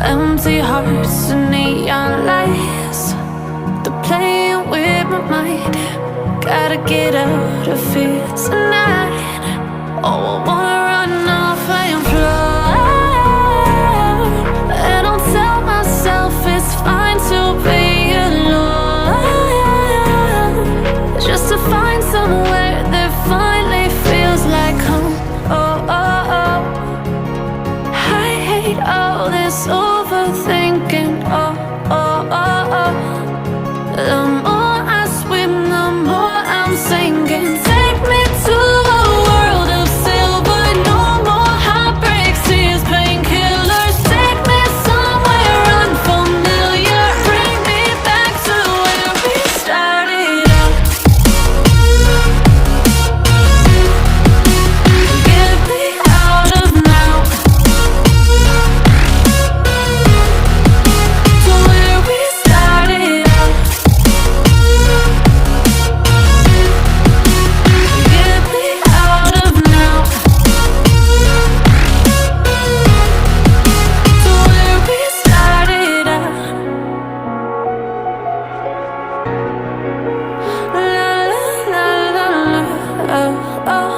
Empty hearts and neon lights, they're playing with my mind. Gotta get out of here tonight. Oh, I wanna run off and fly, and I'll tell myself it's fine to be alone, just to find somewhere that finally feels like home. Oh, oh, oh. I hate all this overthinking. Oh, oh, oh, oh. The more I swim, the more I'm sinking. Take me to a world of silver. No more heartbreaks, tears, painkillers. Take me somewhere unfamiliar. Bring me back to where we started out. Get me out of now, to where we started out. Get me out of now, to where we started out. La la la la la, oh, oh.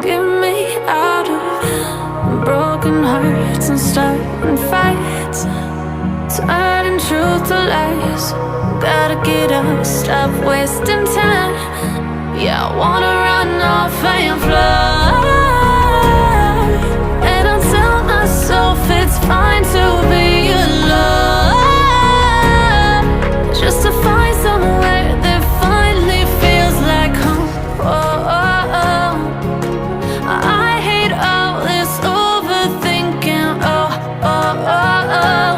Get me out of broken hearts and starting fights, turning truth to lies. Gotta get up, stop wasting time. Yeah, I wanna run off and fly, and I'll tell myself it's fine to be alone, just to find somewhere that finally feels like home. Oh, oh, oh. I hate all this overthinking. Oh, oh, oh, oh.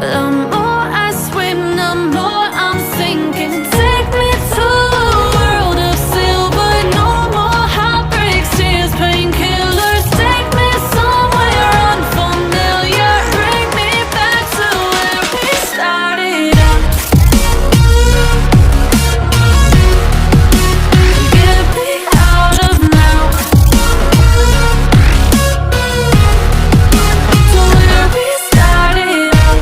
The more I swim, the more I'm sinking. Take me to a world of silver. No more heartbreaks, tears, painkillers. Take me somewhere unfamiliar. Bring me back to where we started out. Get me out of now, to where we started out.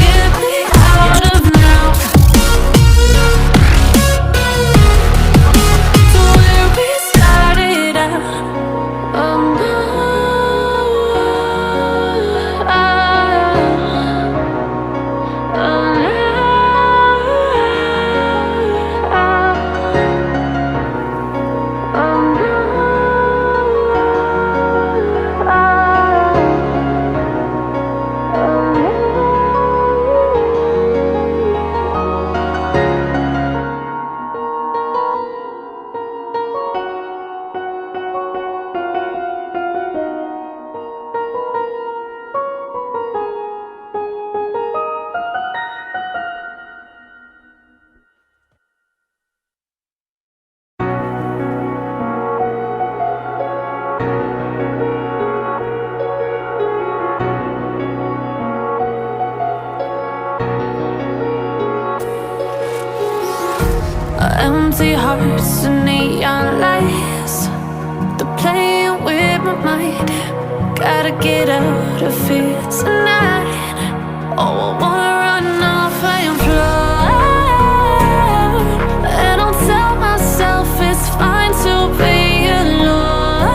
Get me out of now, to where we started out. Oh no, oh no. Empty hearts and neon lights, they're playing with my mind. Gotta get out of here tonight. Oh, I wanna run off and fly, and I'll tell myself it's fine to be alone,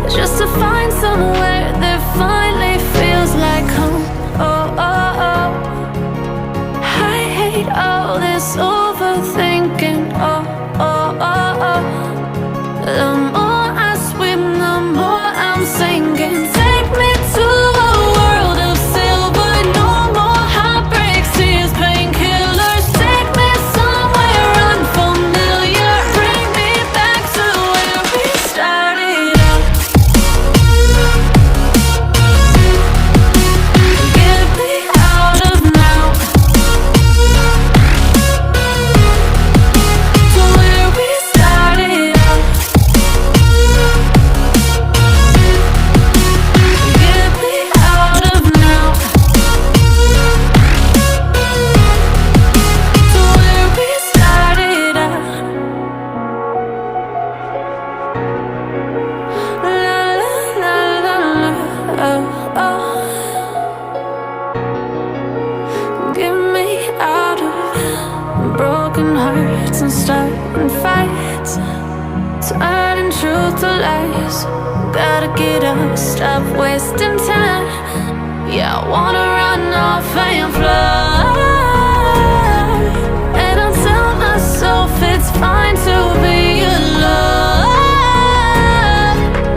just to find somewhere that finally feels like home. Oh, oh, oh. I hate all this overthinking. Oh, oh, oh, oh. The more I swim, the more I'm sinking. Take me to a world of silver. No more heartbreaks, tears, painkillers. Take me somewhere unfamiliar. Bring me back to where we started hurts and starting fights, turning truth to lies. Gotta get up, stop wasting time. Yeah, I wanna run off and fly. And I'll tell myself it's fine to be alone,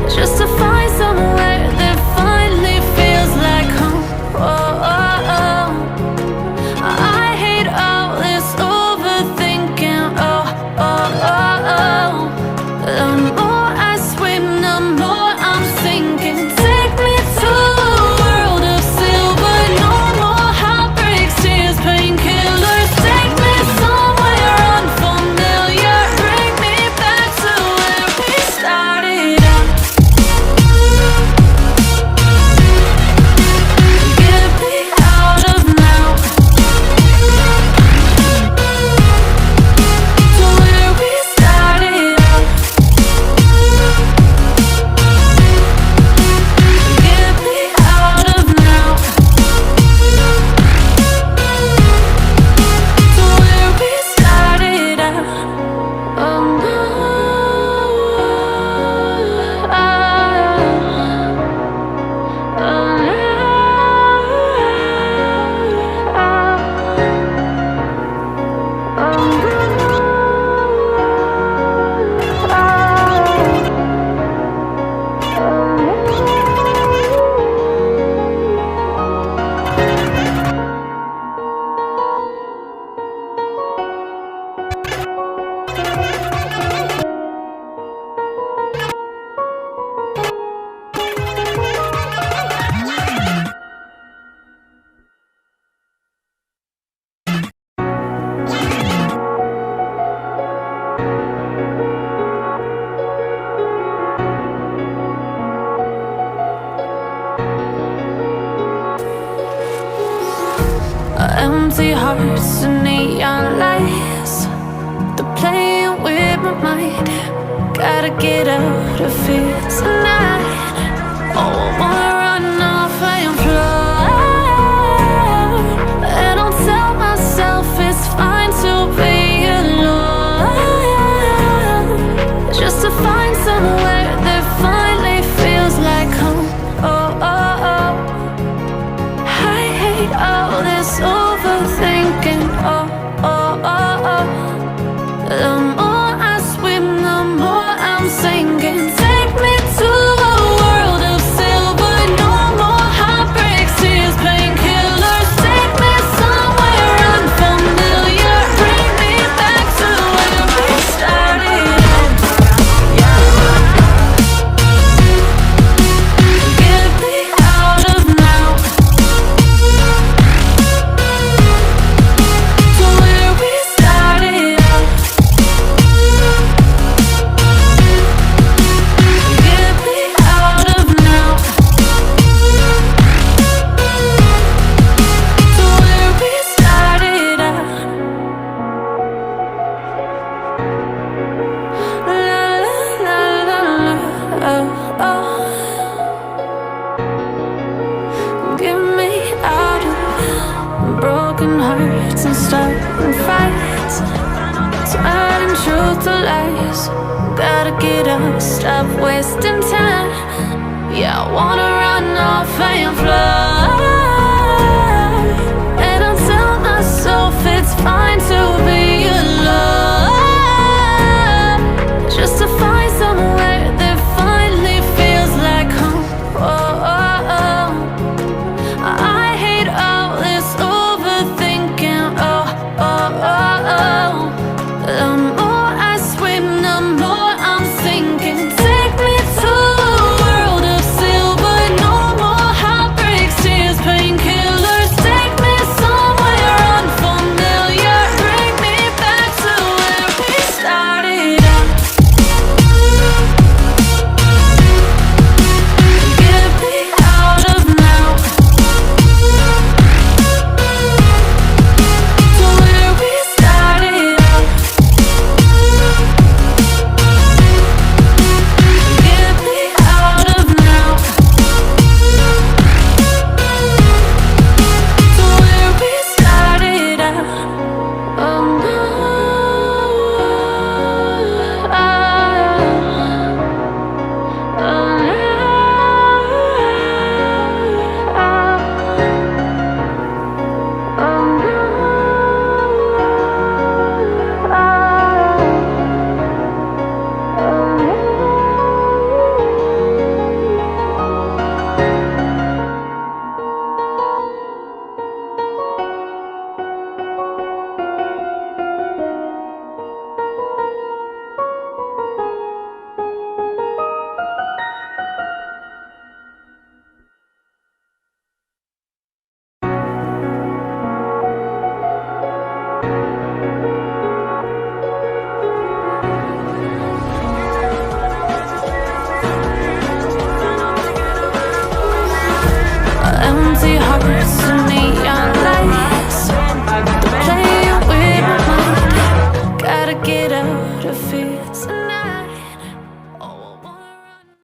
just to find somewhere that finally feels like home. Oh, oh, oh. I hate all this overthinking. Oh, oh, oh, oh. The more I swim, the more I'm sinking. Take me to a world of silver. No more heartbreaks, tears, painkillers. Take me somewhere unfamiliar. Bring me back to where we started out. Get me out of now, to where we started out. Get me out of now, to where we started out. Oh no, empty hearts and neon lights, they're playing with my mind. Gotta get out of here tonight. Oh, I wanna run off and fly. And I'll tell myself it's fine to be alone, just to find somewhere that finally feels like home. Oh, oh, oh. I hate all this overthinking. Oh, oh, oh, oh. The more I swim, the more I'm sinking. Take me to a world of silver. No more heartbreaks, tears, painkillers. Take me somewhere unfamiliar. Bring me back to where we started out. Get me out of now, to where we started out. Get me out of now, to where we started out. La la la la la, oh, oh. Get me out of broken hearts and starting fights, turning truth to lies. Gotta get up, stop wasting time. Yeah, I wanna run off and fly. And I'll tell myself it's fine to be alone, just to find somewhere that finally feels like home. Oh, oh, oh. I hate all this overthinking. Oh, oh, oh, oh. The more I swim, the more I'm sinking. Take me to a world of silver. No more heartbreaks, tears, painkillers. Take me somewhere unfamiliar. empty hearts and